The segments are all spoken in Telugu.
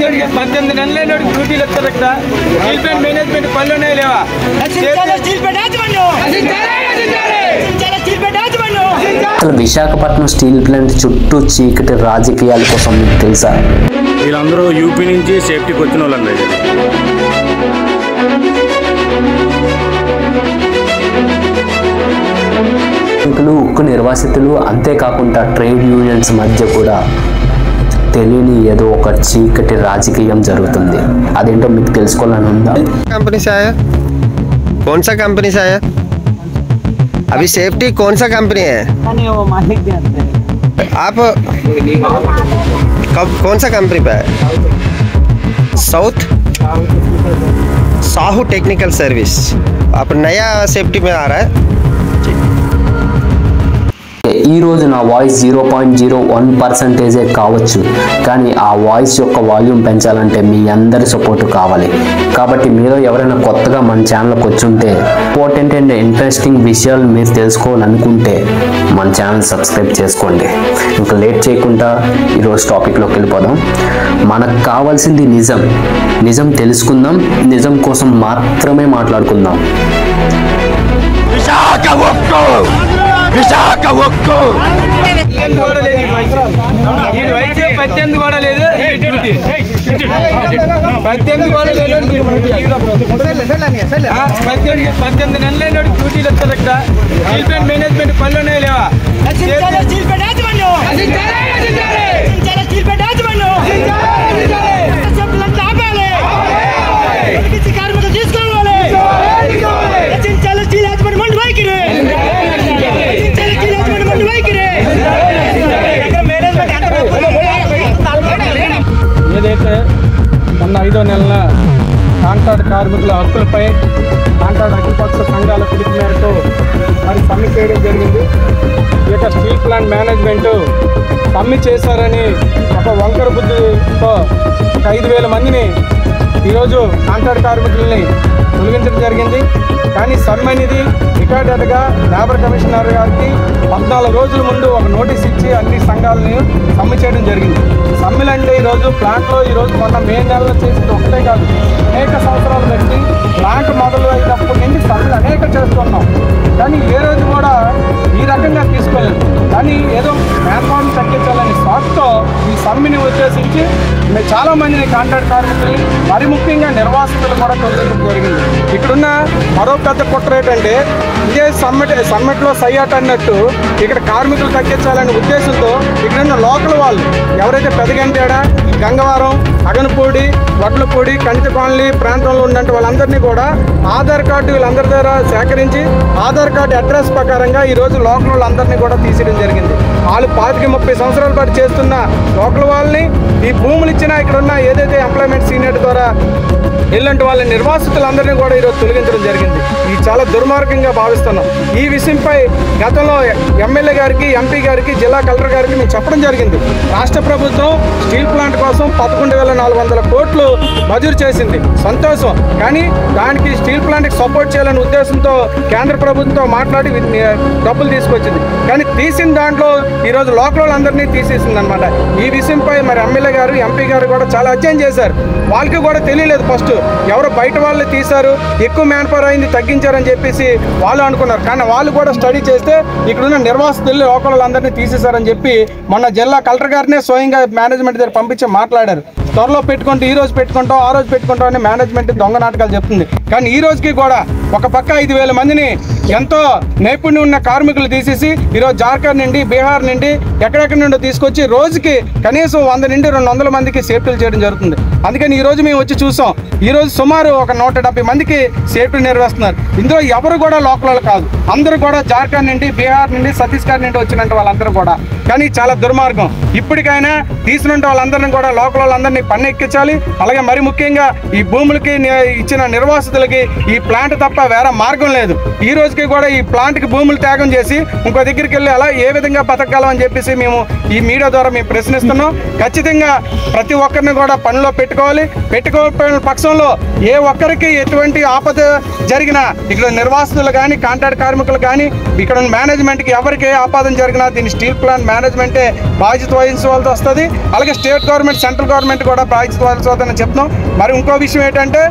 18 నెలల డ్యూటీలు ఇస్తారు ఇక్కడ. స్టీల్ ప్లాంట్ మేనేజ్మెంట్ పనులునే లేవా? అసలు విశాఖపట్నం స్టీల్ ప్లాంట్ చుట్టూ చీకటి రాజకీయాల కోసం మీకు తెలుసా? వీళ్ళందరూ యూపీ నుంచి సేఫ్టీకి వచ్చిన వాళ్ళండి. ఉక్కు నిర్వాసితులు అంతేకాకుండా ట్రేడ్ యూనియన్స్ మధ్య కూడా తెలియని ఏదో ఒక చీకటి రాజకీయం జరుగుతుంది. అదేంటో మీకు తెలుసుకోవాలని ఉందా? कंपनी से आया? कौन सा कंपनी से आया? अभी सेफ्टी कौन सा कंपनी है? आप कब कौन सा कंपनी पे है? South Sahu technical service. आप नया सेफ्टी में आ रहा है? ఈరోజు నా వాయిస్ 0.01% కావచ్చు, కానీ ఆ వాయిస్ యొక్క వాల్యూమ్ పెంచాలంటే మీ అందరి సపోర్ట్ కావాలి. కాబట్టి మీరు ఎవరైనా కొత్తగా మన ఛానల్కి వచ్చుంటే ఇంపార్టెంట్ అండ్ ఇంట్రెస్టింగ్ విషయాలు మీరు తెలుసుకోవాలనుకుంటే మన ఛానల్ సబ్స్క్రైబ్ చేసుకోండి. ఇంకా లేట్ చేయకుండా ఈరోజు టాపిక్లోకి వెళ్ళిపోదాం. మనకు కావాల్సింది నిజం. నిజం తెలుసుకుందాం. నిజం కోసం మాత్రమే మాట్లాడుకుందాం. పద్దెనిమిది కూడా లేదు. 18 నెలల డ్యూటీలు ఇస్తారు ఇక్కడ. స్టీల్ ప్లాంట్ మేనేజ్మెంట్ పనులునే లేవా? ఏదైతే మొన్న 5వ నెలల కాంట్రాక్ట్ కార్మికుల హక్కులపై కాంట్రాక్ట్ అఖిలపక్ష సంఘాల పిలుపు మేరకు మరి సమ్మె చేయడం జరిగింది. ఈ యొక్క స్టీల్ ప్లాంట్ మేనేజ్మెంట్ సమ్మె చేశారని ఒక వంకర బుద్ధితో 5,000 మందిని ఈరోజు కాంట్రాక్ట్ కార్మికులని తొలగించడం జరిగింది. కానీ సమ్మె అనేది రికార్డెడ్గా లేబర్ కమిషనర్ గారికి 14 రోజుల ముందు ఒక నోటీస్ ఇచ్చి అన్ని సంఘాలని సమ్మె చేయడం జరిగింది. సమ్మెలు అంటే ఈరోజు ప్లాంట్లో ఈరోజు మొన్న మే నెలలో చేసింది ఒకటే కాదు, అనేక సంవత్సరాలు బట్టి ప్లాంట్ మొదలు అయినప్పటి నుండి సమ్మెలు అనేక చేస్తున్నాం. కానీ ఏ రోజు కూడా ఈ రకంగా తీసుకోలేదు. కానీ ఏదో మ్యాన్పవర్ని తగ్గించాలని స్వార్థతో ఈ సమ్మెని ఉద్దేశించి చాలా మందిని కాంట్రాక్ట్ కార్మికుల్ని మరి ముఖ్యంగా నిర్వాసితులు కూడా తొలగించడం జరిగింది. ఇక్కడున్న మరో పెద్ద కుట్ర ఏంటంటే ఇదే సమ్మెట్లో సయ్యాట అన్నట్టు ఇక్కడ కార్మికులు తగ్గించాలనే ఉద్దేశంతో ఇక్కడున్న లోకల్ వాళ్ళు ఎవరైతే పెదగంటేడ, గంగవరం, అగనపూడి, వడ్లపూడి, కంటిపాలెం ప్రాంతంలో ఉన్నట్టు వాళ్ళందరినీ కూడా ఆధార్ కార్డు వీళ్ళందరి ద్వారా సేకరించి ఆధార్ కార్డు అడ్రస్ ప్రకారంగా ఈరోజు లోకల్ వాళ్ళందరినీ కూడా తీసేయడం జరిగింది. వాళ్ళు 25-30 సంవత్సరాల పాటు చేస్తున్న లోకల్ వాళ్ళని ఈ భూములు ఇచ్చిన ఇక్కడున్న ఏదైతే ఎంప్లాయ్మెంట్ సీనియర్ ద్వారా ఇలాంటి వాళ్ళ నిర్వాసితులందరినీ కూడా ఈరోజు తొలగించడం జరిగింది. ఇది చాలా దుర్మార్గంగా భావిస్తున్నాం. ఈ విషయంపై గతంలో ఎమ్మెల్యే గారికి, ఎంపీ గారికి, జిల్లా కలెక్టర్ గారికి మేము చెప్పడం జరిగింది. రాష్ట్ర ప్రభుత్వం స్టీల్ ప్లాంట్ కోసం 11,400 కోట్లు మంజూరు చేసింది, సంతోషం. కానీ దానికి స్టీల్ ప్లాంట్కి సపోర్ట్ చేయాలనే ఉద్దేశంతో కేంద్ర ప్రభుత్వంతో మాట్లాడి డబ్బులు తీసుకొచ్చింది. కానీ తీసిన దాంట్లో ఈరోజు లోకల్ వాళ్ళందరినీ తీసేసింది అనమాట. ఈ విషయంపై మరి ఎమ్మెల్యే గారు, ఎంపీ గారు కూడా చాలా అధ్యయనం చేశారు. వాళ్ళకి కూడా తెలియలేదు ఫస్ట్ ఎవరు బయట వాళ్ళు తీశారు, ఎక్కువ మ్యాన్ పవర్ అయింది తగ్గించారని చెప్పేసి వాళ్ళు అనుకున్నారు. కానీ వాళ్ళు కూడా స్టడీ చేస్తే ఇక్కడున్న నిర్వాసితులు లోకల్ వాళ్ళందరినీ తీసేశారని చెప్పి మొన్న జిల్లా కలెక్టర్ గారినే స్వయంగా మేనేజ్మెంట్ దగ్గర పంపించి మాట్లాడారు. త్వరలో పెట్టుకుంటే ఈ రోజు పెట్టుకుంటాం, ఆ రోజు పెట్టుకుంటాం అని మేనేజ్మెంట్ దొంగ నాటకాలు చెప్తుంది. కానీ ఈ రోజుకి కూడా ఒక పక్క 5,000 మందిని ఎంతో నైపుణ్యం ఉన్న కార్మికులు తీసేసి ఈరోజు జార్ఖండ్ నుండి, బీహార్ నుండి, ఎక్కడెక్కడి నుండి తీసుకొచ్చి రోజుకి కనీసం 100 నుండి 200 మందికి సేఫ్టీలు చేయడం జరుగుతుంది. అందుకని ఈరోజు మేము వచ్చి చూసాం. ఈరోజు సుమారు ఒక 170 మందికి సేఫ్టీ నిర్వహిస్తున్నారు. ఇందులో ఎవరు కూడా లోకల్ కాదు, అందరూ కూడా జార్ఖండ్ నుండి, బీహార్ నుండి, ఛత్తీస్గఢ్ నుండి వచ్చినట్టు వాళ్ళందరూ కూడా. కానీ చాలా దుర్మార్గం. ఇప్పటికైనా తీసినట్టు వాళ్ళందరినీ కూడా లోకల్ వాళ్ళందరినీ పన్ను ఎక్కించాలి. అలాగే మరి ముఖ్యంగా ఈ భూములకి ఇచ్చిన నిర్వాసితులు నిర్వాసితులకి ఈ ప్లాంట్ తప్ప వేరే మార్గం లేదు. ఈ రోజుకి కూడా ఈ ప్లాంట్కి భూములు త్యాగం చేసి ఇంకో దగ్గరికి వెళ్ళి అలా ఏ విధంగా బతకగలం అని చెప్పేసి మేము ఈ మీడియా ద్వారా మేము ప్రశ్నిస్తున్నాం. ఖచ్చితంగా ప్రతి ఒక్కరిని కూడా పనిలో పెట్టుకోకపోయిన పక్షంలో ఏ ఒక్కరికి ఎటువంటి ఆపద జరిగినా, ఇక్కడ నిర్వాసితులు కానీ కాంట్రాక్ట్ కార్మికులు కానీ ఇక్కడ మేనేజ్మెంట్కి ఎవరికి ఏ ఆపద జరిగినా దీన్ని స్టీల్ ప్లాంట్ మేనేజ్మెంటే బాధ్యత వహించవలసి వస్తుంది. అలాగే స్టేట్ గవర్నమెంట్, సెంట్రల్ గవర్నమెంట్ కూడా బాధ్యత వహించవద్దని చెప్తున్నాం. మరి ఇంకో విషయం ఏంటంటే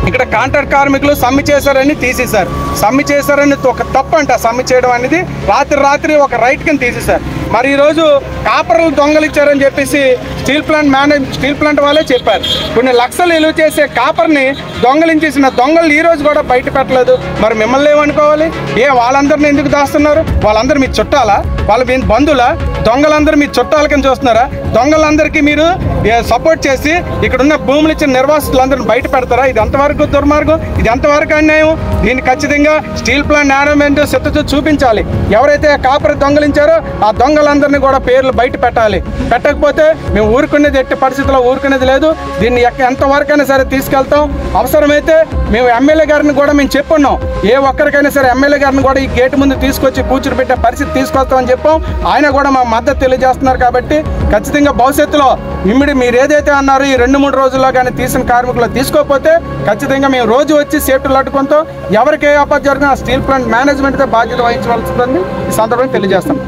ఇక్కడ కాంట్రాక్ట్ కార్మికులు సమ్మె చేశారని తీసేశారు. సమ్మె చేశారని ఒక తప్పు అంట. సమ్మె చేయడం అనేది రాత్రి ఒక రైట్ కింద తీసేశారు. మరి ఈరోజు కాపర్లు దొంగలిచ్చారని చెప్పేసి స్టీల్ ప్లాంట్ వాళ్ళే చెప్పారు. కొన్ని లక్షలు విలువ చేసే కాపర్ని దొంగలించేసిన దొంగలు ఈ రోజు కూడా బయట పెట్టలేదు. మరి మిమ్మల్ని ఏమనుకోవాలి? వాళ్ళందరినీ ఎందుకు దాస్తున్నారు? వాళ్ళందరూ మీ చుట్టాలా? వాళ్ళ మీ బంధువులా? దొంగలందరూ మీ చుట్టాల కింద చూస్తున్నారా? దొంగలందరికీ మీరు సపోర్ట్ చేసి ఇక్కడున్న భూములు ఇచ్చిన నిర్వాసితులందరినీ బయట పెడతారా? ఇది ఎంతవరకు దుర్మార్గం? ఇది ఎంతవరకు అన్యాయం? దీన్ని ఖచ్చితంగా స్టీల్ ప్లాంట్ మేనేజ్మెంట్ సిద్ధత చూపించాలి. ఎవరైతే కాపర్ దొంగలించారో ఆ దొంగలందరినీ కూడా పేర్లు బయట పెట్టాలి. పెట్టకపోతే మేము ఊరుకునేది ఎట్టి పరిస్థితుల్లో ఊరుకునేది లేదు. దీన్ని ఎంతవరకైనా సరే తీసుకెళ్తాం. అవసరమైతే మేము ఎమ్మెల్యే గారిని కూడా మేము చెప్పున్నాం. ఏ ఒక్కరికైనా సరే ఎమ్మెల్యే గారిని కూడా ఈ గేటు ముందు తీసుకొచ్చి కూర్చుని పెట్టే పరిస్థితి తీసుకొస్తామని చెప్పాం. ఆయన కూడా మా మద్దతు తెలియజేస్తున్నారు. కాబట్టి ఖచ్చితంగా భవిష్యత్తులో మీరు ఏదైతే అన్నారో ఈ 2-3 రోజుల్లో కానీ తీసిన కార్మికులు తీసుకోకపోతే ఖచ్చితంగా మేము రోజు వచ్చి సేఫ్టీలు అడ్డుకుంటాం. ఎవరికి ఏ ఆపద జరిగినా స్టీల్ ప్లాంట్ మేనేజ్మెంట్తో బాధ్యత వహించవలసిందని ఈ సందర్భంగా తెలియజేస్తాం.